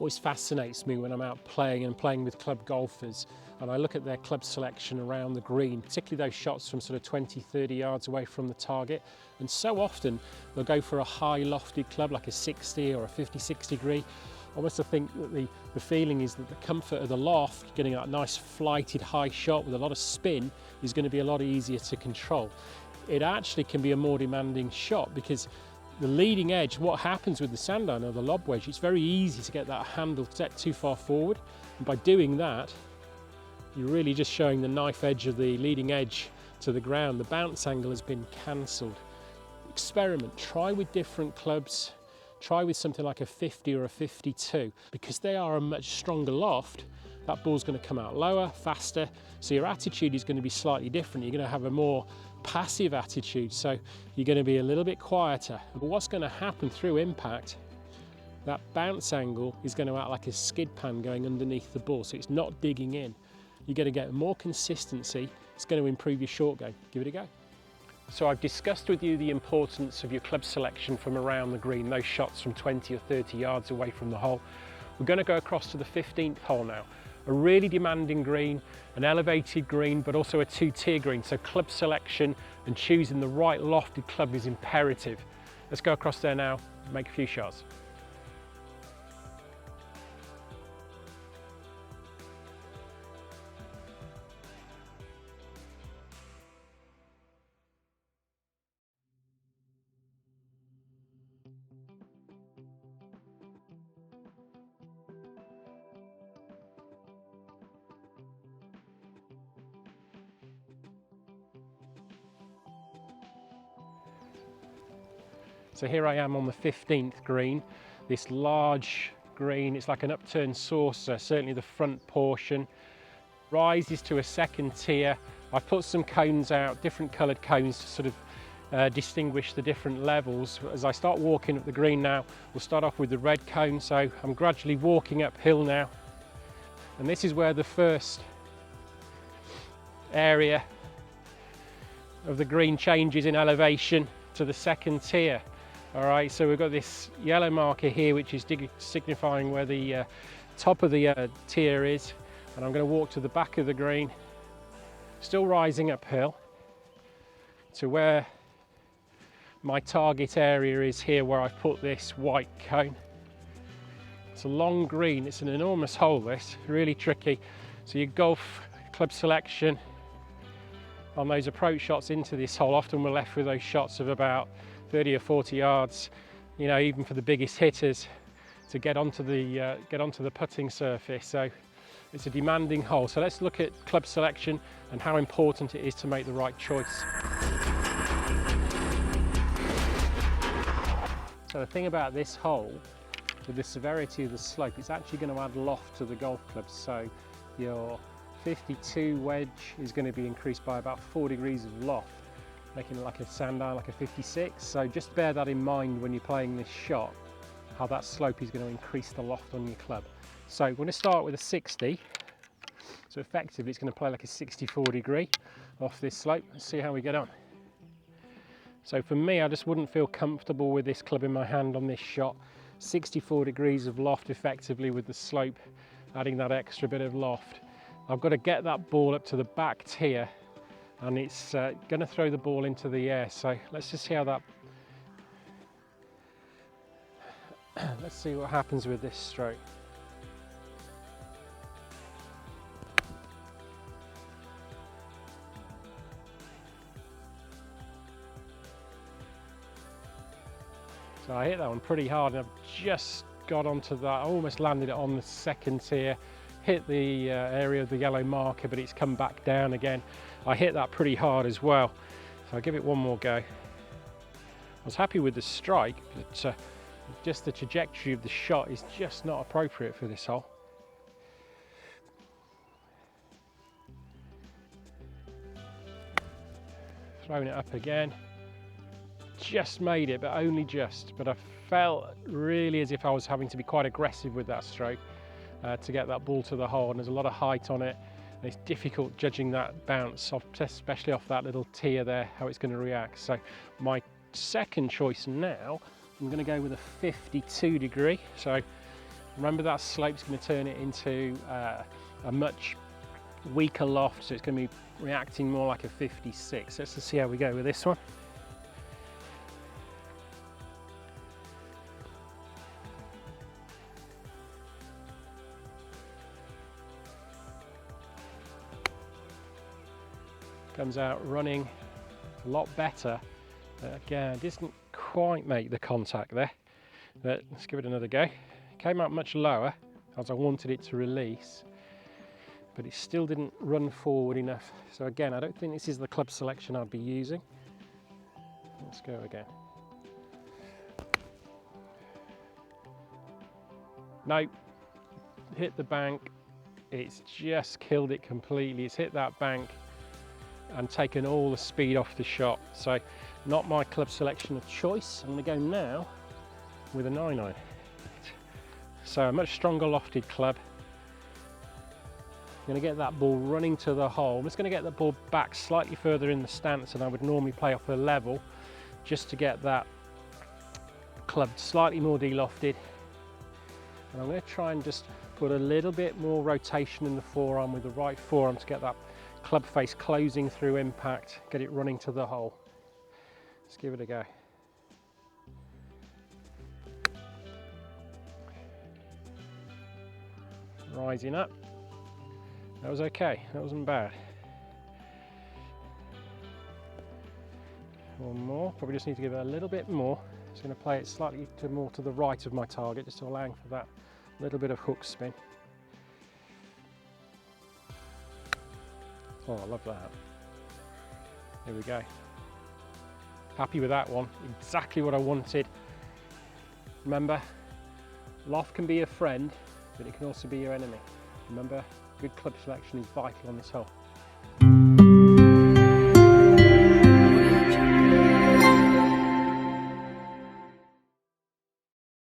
Always fascinates me when I'm out playing and playing with club golfers, and I look at their club selection around the green, particularly those shots from sort of 20, 30 yards away from the target. And so often they'll go for a high lofted club like a 60 or a 56 degree. Almost I think that the feeling is that the comfort of the loft, getting that nice flighted high shot with a lot of spin, is going to be a lot easier to control. It actually can be a more demanding shot because the leading edge, what happens with the sand iron or the lob wedge, it's very easy to get that handle set too far forward. And by doing that, you're really just showing the knife edge of the leading edge to the ground. The bounce angle has been cancelled. Experiment, try with different clubs. Try with something like a 50 or a 52. Because they are a much stronger loft, that ball's going to come out lower, faster, so your attitude is going to be slightly different. You're going to have a more passive attitude, so you're going to be a little bit quieter. But what's going to happen through impact, that bounce angle is going to act like a skid pan going underneath the ball, so it's not digging in. You're going to get more consistency. It's going to improve your short game. Give it a go. So I've discussed with you the importance of your club selection from around the green, those shots from 20 or 30 yards away from the hole. We're going to go across to the 15th hole now. A really demanding green, an elevated green, but also a two-tier green. So club selection and choosing the right lofted club is imperative. Let's go across there now, make a few shots. So here I am on the 15th green, this large green, it's like an upturned saucer, certainly the front portion, rises to a second tier. I've put some cones out, different coloured cones to sort of distinguish the different levels. As I start walking up the green now, we'll start off with the red cone, so I'm gradually walking uphill now. And this is where the first area of the green changes in elevation to the second tier. All right, so we've got this yellow marker here, which is signifying where the top of the tier is. And I'm going to walk to the back of the green, still rising uphill to where my target area is here, where I've put this white cone. It's a long green, it's an enormous hole, this, really tricky. So your golf club selection on those approach shots into this hole, often we're left with those shots of about 30 or 40 yards, you know, even for the biggest hitters to get onto the putting surface. So it's a demanding hole. So let's look at club selection and how important it is to make the right choice. So the thing about this hole, with the severity of the slope, it's actually going to add loft to the golf club. So your 52 wedge is going to be increased by about 4 degrees of loft, making it like a sand iron, like a 56. So just bear that in mind when you're playing this shot, how that slope is going to increase the loft on your club. So we're going to start with a 60. So effectively it's going to play like a 64 degree off this slope. Let's see how we get on. So for me, I just wouldn't feel comfortable with this club in my hand on this shot. 64 degrees of loft effectively with the slope, adding that extra bit of loft. I've got to get that ball up to the back tier, and it's going to throw the ball into the air. So let's just see how that, let's see what happens with this stroke. So I hit that one pretty hard, and I've just got onto that. I almost landed it on the second tier, hit the area of the yellow marker, but it's come back down again. I hit that pretty hard as well, so I'll give it one more go. I was happy with the strike, but just the trajectory of the shot is just not appropriate for this hole. Throwing it up again. Just made it, but only just. But I felt really as if I was having to be quite aggressive with that stroke to get that ball to the hole, and there's a lot of height on it. And it's difficult judging that bounce, especially off that little tier there, how it's going to react. So my second choice now, I'm going to go with a 52 degree. So Remember that slope's going to turn it into a much weaker loft, so it's going to be reacting more like a 56. Let's just see how we go with this one. Comes out running a lot better. Again, didn't quite make the contact there, but let's give it another go. Came out much lower as I wanted it to release, but it still didn't run forward enough. So again, I don't think this is the club selection I'd be using. Let's go again. No, hit the bank. It's just killed it completely. It's hit that bank and taken all the speed off the shot. So not my club selection of choice. I'm going to go now with a 9-iron. So a much stronger lofted club. I'm going to get that ball running to the hole. I'm just going to get the ball back slightly further in the stance than I would normally play off a level, just to get that club slightly more de-lofted. And I'm going to try and just put a little bit more rotation in the forearm with the right forearm to get that club face closing through impact, get it running to the hole. Let's give it a go. Rising up. That was okay, that wasn't bad. One more, probably just need to give it a little bit more. Just going to play it slightly more to the right of my target, just to allowing for that little bit of hook spin. Oh, I love that. Here we go. Happy with that one. Exactly what I wanted. Remember, loft can be your friend, but it can also be your enemy. Remember, good club selection is vital on this hole.